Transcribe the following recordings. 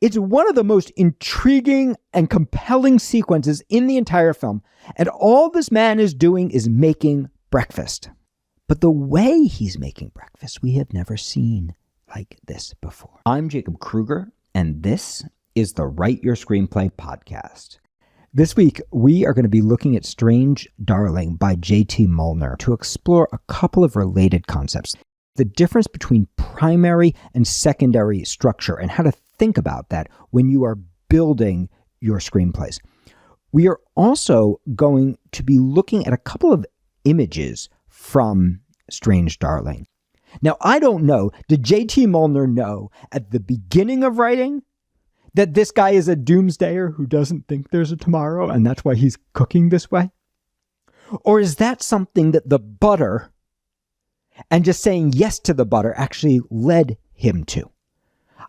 It's one of the most intriguing and compelling sequences in the entire film, and all this man is doing is making breakfast. But the way he's making breakfast, we have never seen like this before. I'm Jacob Kruger, and this is the Write Your Screenplay podcast. This week, we are going to be looking at Strange Darling by J.T. Molnar to explore a couple of related concepts. The difference between primary and secondary structure and how to think about that when you are building your screenplays. We are also going to be looking at a couple of images from Strange Darling. Now, I don't know, did J.T. Molnar know at the beginning of writing that this guy is a doomsdayer who doesn't think there's a tomorrow and that's why he's cooking this way? Or is that something that the butter and just saying yes to the butter actually led him to?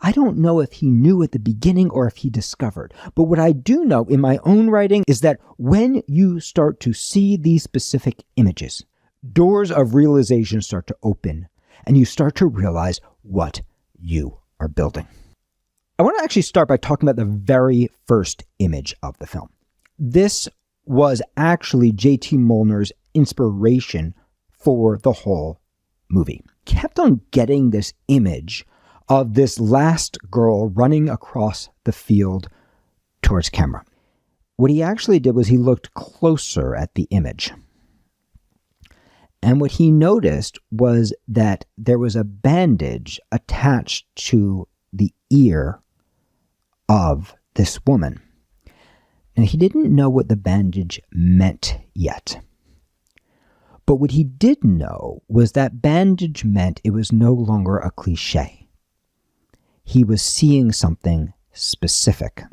I don't know if he knew at the beginning or if he discovered. But what I do know in my own writing is that when you start to see these specific images, doors of realization start to open and you start to realize what you are building. I want to actually start by talking about the very first image of the film. This was actually J.T. Molnar's inspiration for the whole movie. Kept on getting this image of this last girl running across the field towards camera. What he actually did was he looked closer at the image. And what he noticed was that there was a bandage attached to the ear of this woman. And he didn't know what the bandage meant yet. But what he did know was that bandage meant it was no longer a cliche. He was seeing something specific.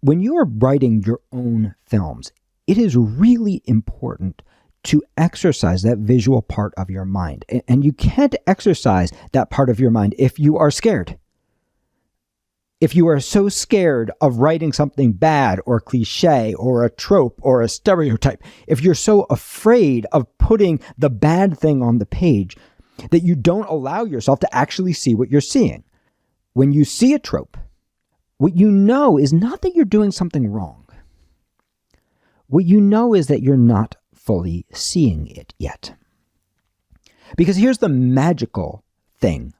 When you are writing your own films, it is really important to exercise that visual part of your mind. And you can't exercise that part of your mind if you are scared. If you are so scared of writing something bad or cliche or a trope or a stereotype, if you're so afraid of putting the bad thing on the page that you don't allow yourself to actually see what you're seeing. When you see a trope, what you know is not that you're doing something wrong. What you know is that you're not fully seeing it yet. Because here's the magical thing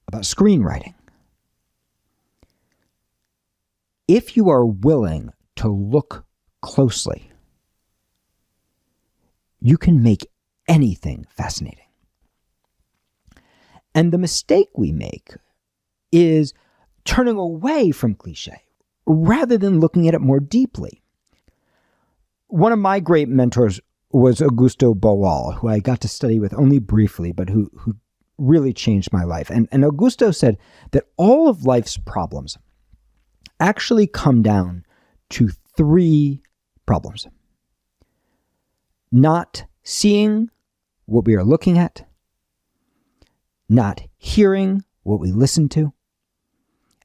about screenwriting. If you are willing to look closely, you can make anything fascinating. And the mistake we make is turning away from cliche rather than looking at it more deeply. One of my great mentors was Augusto Boal, who I got to study with only briefly, but who really changed my life. And Augusto said that all of life's problems actually come down to three problems. Not seeing what we are looking at, not hearing what we listen to,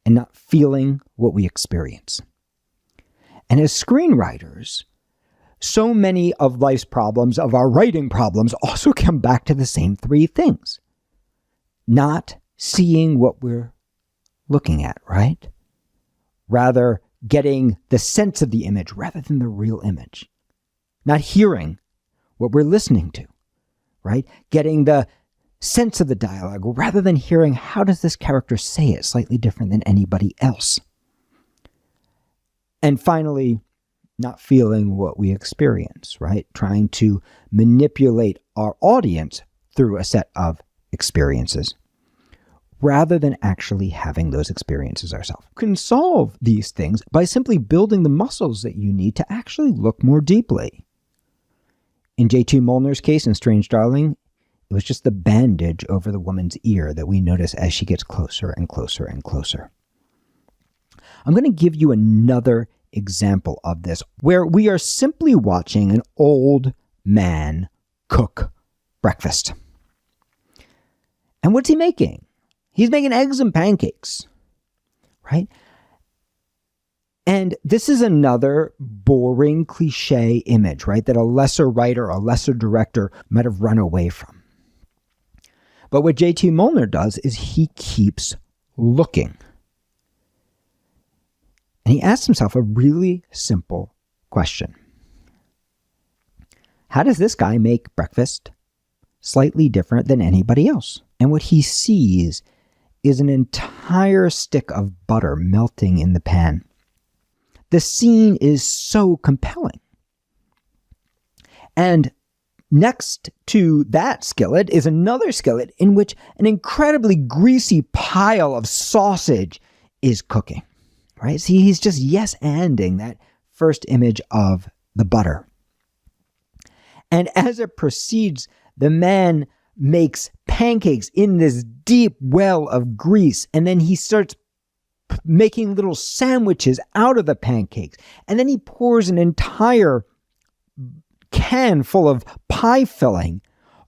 and not feeling what we experience. And as screenwriters, so many of life's problems, of our writing problems, also come back to the same three things. Not seeing what we're looking at, right? Rather getting the sense of the image rather than the real image. Not hearing what we're listening to, right? Getting the sense of the dialogue rather than hearing how does this character say it slightly different than anybody else. And finally, not feeling what we experience, right? Trying to manipulate our audience through a set of experiences rather than actually having those experiences ourselves. You can solve these things by simply building the muscles that you need to actually look more deeply. In J.T. Molnar's case in Strange Darling, it was just the bandage over the woman's ear that we notice as she gets closer and closer and closer. I'm going to give you another example of this, where we are simply watching an old man cook breakfast. And what's he making? He's making eggs and pancakes, right? And this is another boring cliche image, right? That a lesser writer, a lesser director might have run away from. But what J.T. Molnar does is he keeps looking. And he asks himself a really simple question. How does this guy make breakfast slightly different than anybody else? And what he sees is an entire stick of butter melting in the pan. The scene is so compelling. And next to that skillet is another skillet in which an incredibly greasy pile of sausage is cooking. Right? See, he's just yes-anding that first image of the butter. And as it proceeds, the man makes pancakes in this deep well of grease, and then he starts making little sandwiches out of the pancakes. And then he pours an entire can full of pie filling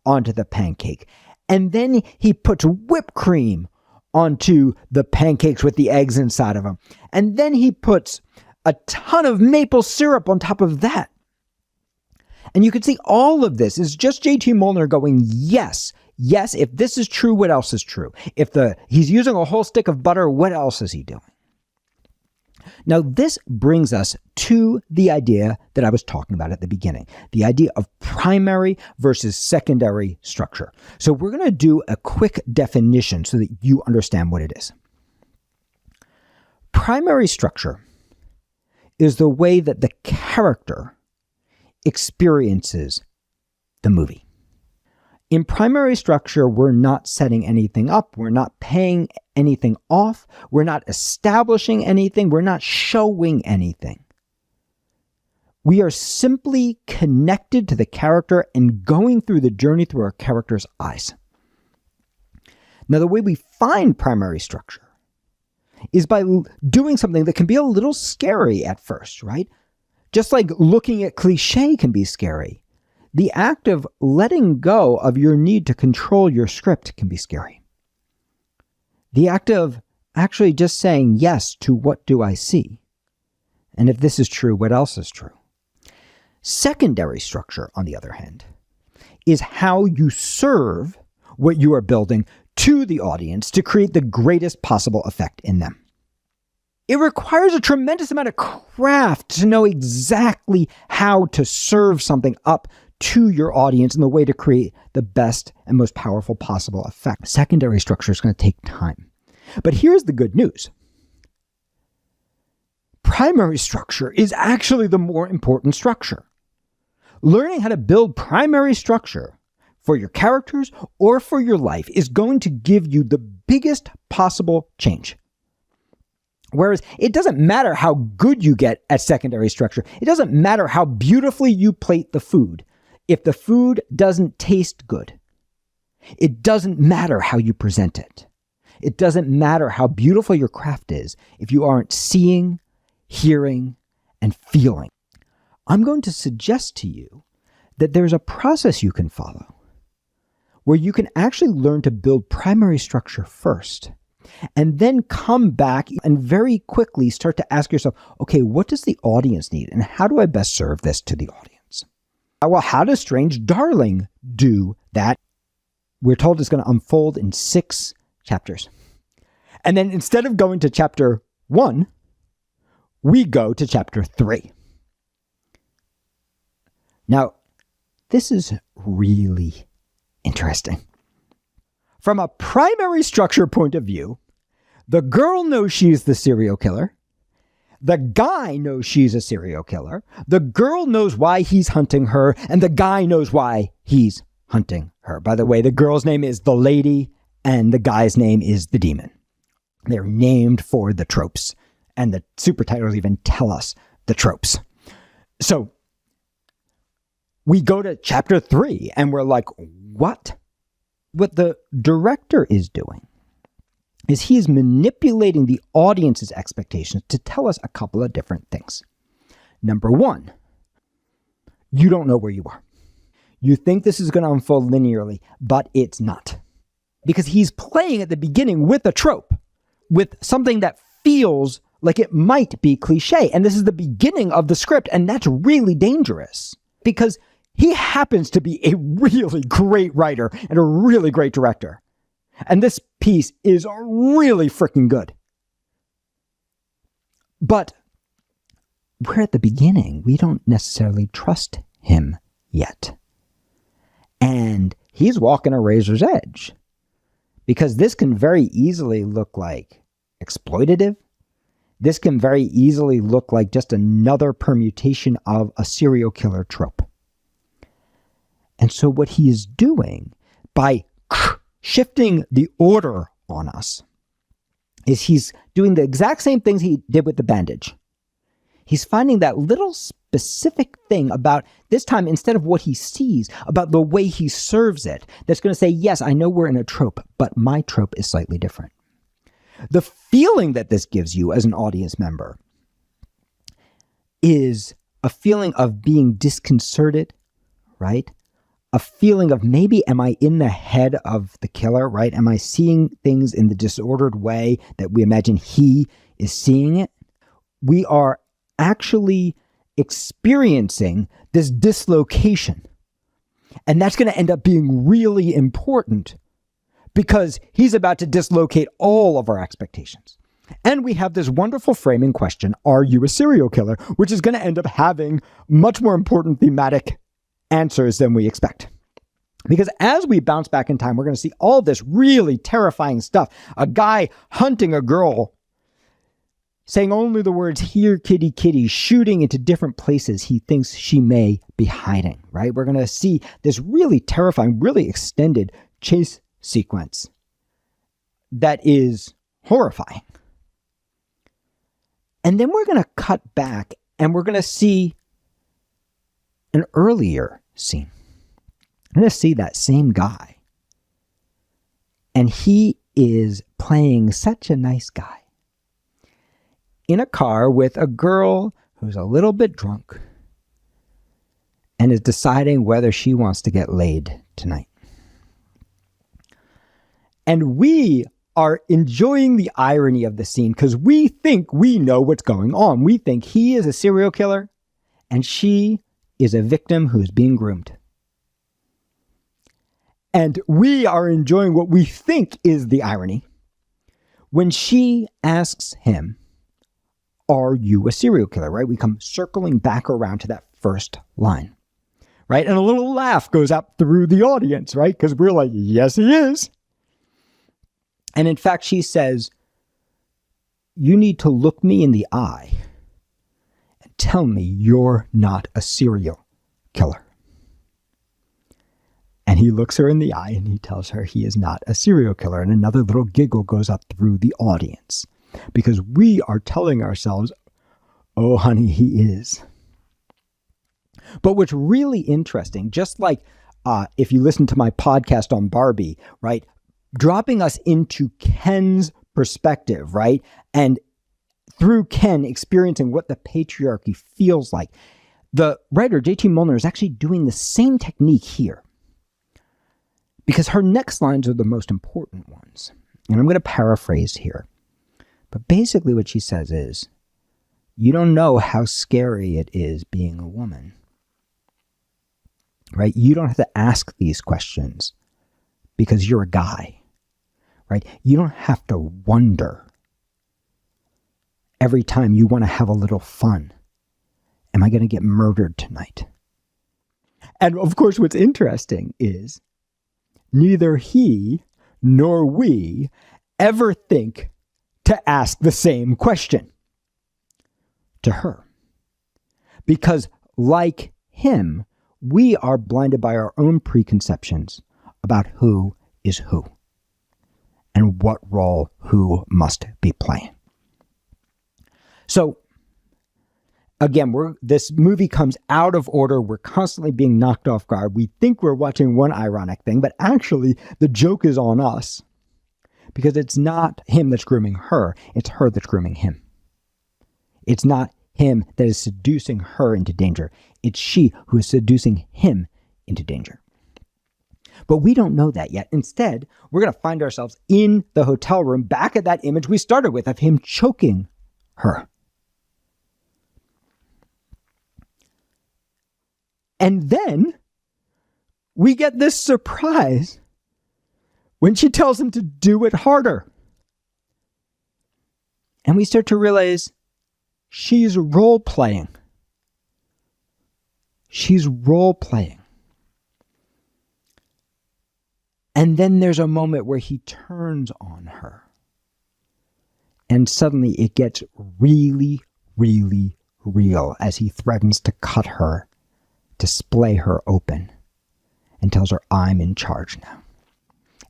onto the pancake. And then he puts whipped cream onto the pancakes with the eggs inside of them. And then he puts a ton of maple syrup on top of that. And you can see all of this is just J.T. Molnar going, yes, if this is true, what else is true? If he's using a whole stick of butter, what else is he doing? Now, this brings us to the idea that I was talking about at the beginning, the idea of primary versus secondary structure. So we're going to do a quick definition so that you understand what it is. Primary structure is the way that the character experiences the movie. In primary structure, we're not setting anything up. We're not paying anything off. We're not establishing anything. We're not showing anything. We are simply connected to the character and going through the journey through our character's eyes. Now, the way we find primary structure is by doing something that can be a little scary at first, right? Just like looking at cliche can be scary. The act of letting go of your need to control your script can be scary. The act of actually just saying yes to what do I see? And if this is true, what else is true? Secondary structure, on the other hand, is how you serve what you are building to the audience to create the greatest possible effect in them. It requires a tremendous amount of craft to know exactly how to serve something up to your audience in the way to create the best and most powerful possible effect. Secondary structure is going to take time. But here's the good news. Primary structure is actually the more important structure. Learning how to build primary structure for your characters or for your life is going to give you the biggest possible change. Whereas it doesn't matter how good you get at secondary structure. It doesn't matter how beautifully you plate the food. If the food doesn't taste good, it doesn't matter how you present it. It doesn't matter how beautiful your craft is if you aren't seeing, hearing, and feeling. I'm going to suggest to you that there's a process you can follow where you can actually learn to build primary structure first and then come back and very quickly start to ask yourself, okay, what does the audience need and how do I best serve this to the audience? Well, how does Strange Darling do that? We're told it's going to unfold in 6 chapters. And then instead of going to chapter 1, we go to chapter 3. Now, this is really interesting. From a primary structure point of view, the girl knows she's the serial killer. The guy knows she's a serial killer. The girl knows why he's hunting her, and the guy knows why he's hunting her. By the way, the girl's name is the lady, and the guy's name is the demon. They're named for the tropes, and the super titles even tell us the tropes. So we go to chapter 3, and we're like, what? What the director is doing is he's manipulating the audience's expectations to tell us a couple of different things. Number 1, you don't know where you are. You think this is going to unfold linearly, but it's not. Because he's playing at the beginning with a trope, with something that feels like it might be cliche. And this is the beginning of the script, and that's really dangerous. Because he happens to be a really great writer and a really great director. And this piece is really freaking good. But we're at the beginning. We don't necessarily trust him yet. And he's walking a razor's edge, because this can very easily look like exploitative. This can very easily look like just another permutation of a serial killer trope. And so what he is doing by shifting the order on us is he's doing the exact same things he did with the bandage. He's finding that little specific thing about, this time, instead of what he sees, about the way he serves it, that's going to say, yes, I know we're in a trope, but my trope is slightly different. The feeling that this gives you as an audience member is a feeling of being disconcerted, right? A feeling of, maybe am I in the head of the killer, right? Am I seeing things in the disordered way that we imagine he is seeing it? We are actually experiencing this dislocation. And that's going to end up being really important, because he's about to dislocate all of our expectations. And we have this wonderful framing question, are you a serial killer? Which is going to end up having much more important thematic answers than we expect. Because as we bounce back in time, we're going to see all this really terrifying stuff. A guy hunting a girl, saying only the words, "Here, kitty, kitty," shooting into different places he thinks she may be hiding, right? We're going to see this really terrifying, really extended chase sequence that is horrifying. And then we're going to cut back and we're going to see an earlier scene. I'm going to see that same guy. And he is playing such a nice guy in a car with a girl who's a little bit drunk and is deciding whether she wants to get laid tonight. And we are enjoying the irony of the scene because we think we know what's going on. We think he is a serial killer and she is a victim who is being groomed. And we are enjoying what we think is the irony when she asks him, are you a serial killer, right? We come circling back around to that first line, right? And a little laugh goes up through the audience, right? Because we're like, yes, he is. And in fact, she says, you need to look me in the eye and tell me you're not a serial killer. And he looks her in the eye and he tells her he is not a serial killer. And another little giggle goes up through the audience because we are telling ourselves, oh, honey, he is. But what's really interesting, just like if you listen to my podcast on Barbie, right? Dropping us into Ken's perspective, right? And through Ken experiencing what the patriarchy feels like. The writer, J.T. Molnar, is actually doing the same technique here. Because her next lines are the most important ones. And I'm going to paraphrase here. But basically what she says is, you don't know how scary it is being a woman. Right? You don't have to ask these questions because you're a guy. Right? You don't have to wonder every time you want to have a little fun. Am I going to get murdered tonight? And of course, what's interesting is neither he nor we ever think to ask the same question to her. Because like him, we are blinded by our own preconceptions about who is who and what role who must be playing. So again, this movie comes out of order. We're constantly being knocked off guard. We think we're watching one ironic thing, but actually the joke is on us because it's not him that's grooming her. It's her that's grooming him. It's not him that is seducing her into danger. It's she who is seducing him into danger. But we don't know that yet. Instead, we're going to find ourselves in the hotel room back at that image we started with of him choking her. And then we get this surprise when she tells him to do it harder. And we start to realize She's role-playing. She's role-playing. And then there's a moment where he turns on her. And suddenly it gets really, really real as he threatens to cut her, to splay her open, and tells her, I'm in charge now.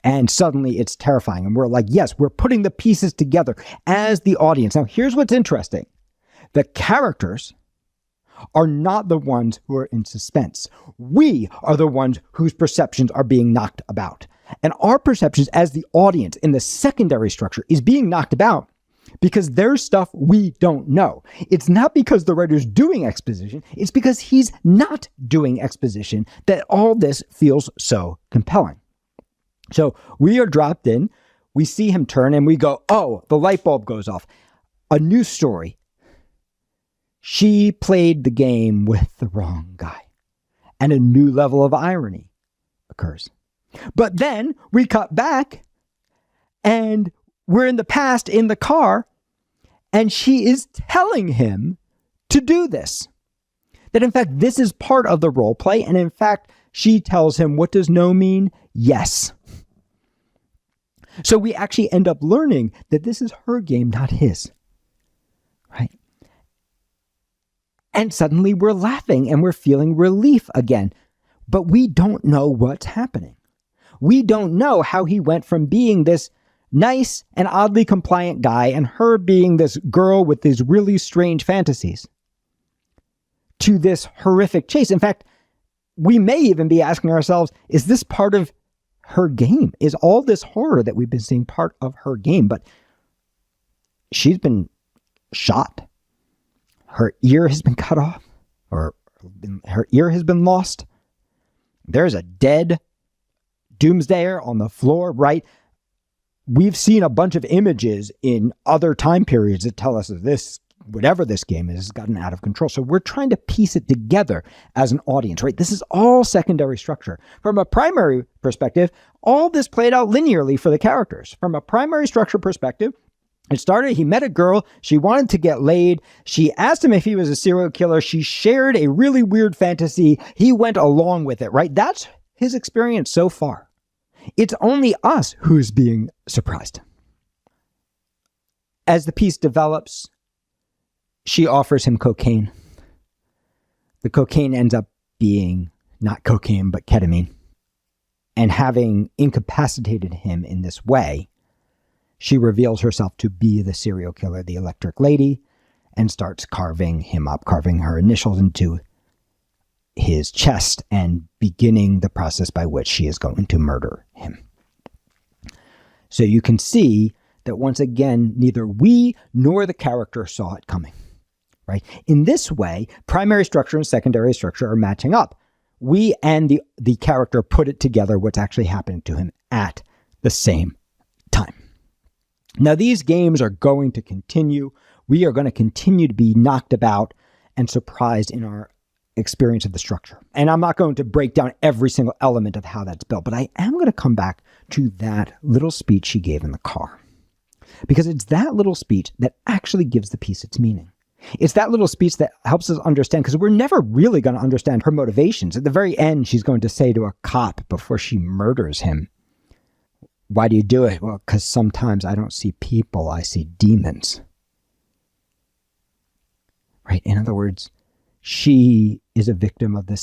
And suddenly it's terrifying. And we're like, yes, we're putting the pieces together as the audience. Now, here's what's interesting. The characters are not the ones who are in suspense. We are the ones whose perceptions are being knocked about. And our perceptions as the audience in the secondary structure is being knocked about because there's stuff we don't know. It's not because the writer's doing exposition. It's because he's not doing exposition that all this feels so compelling. So we are dropped in, we see him turn, and we go, oh, the light bulb goes off. A new story. She played the game with the wrong guy. And a new level of irony occurs. But then we cut back, and we're in the past in the car, and she is telling him to do this. That in fact, this is part of the role play, and in fact, she tells him, what does no mean? Yes. So we actually end up learning that this is her game, not his. Right? And suddenly we're laughing and we're feeling relief again. But we don't know what's happening. We don't know how he went from being this nice and oddly compliant guy and her being this girl with these really strange fantasies to this horrific chase. In fact, we may even be asking ourselves, is this part of her game? Is all this horror that we've been seeing part of her game? But she's been shot. Her ear has been cut off, or her ear has been lost. There's a dead doomsdayer on the floor, right? We've seen a bunch of images in other time periods that tell us that this, whatever this game is, has gotten out of control. So we're trying to piece it together as an audience, right? This is all secondary structure. From a primary perspective, all this played out linearly for the characters. From a primary structure perspective, it started, he met a girl, she wanted to get laid, she asked him if he was a serial killer, she shared a really weird fantasy, he went along with it, right? That's his experience so far. It's only us who's being surprised. As the piece develops, she offers him cocaine. The cocaine ends up being not cocaine, but ketamine. And having incapacitated him in this way, she reveals herself to be the serial killer, the electric lady, and starts carving him up, carving her initials into his chest and beginning the process by which she is going to murder him. So you can see that once again, neither we nor the character saw it coming. Right? In this way, primary structure and secondary structure are matching up. We and the character put it together what's actually happening to him at the same time. Now, these games are going to continue. We are going to continue to be knocked about and surprised in our experience of the structure. And I'm not going to break down every single element of how that's built, but I am going to come back to that little speech she gave in the car. Because it's that little speech that actually gives the piece its meaning. It's that little speech that helps us understand, because we're never really going to understand her motivations. At the very end, she's going to say to a cop before she murders him, why do you do it? Well, because sometimes I don't see people, I see demons. Right? In other words, she is a victim of the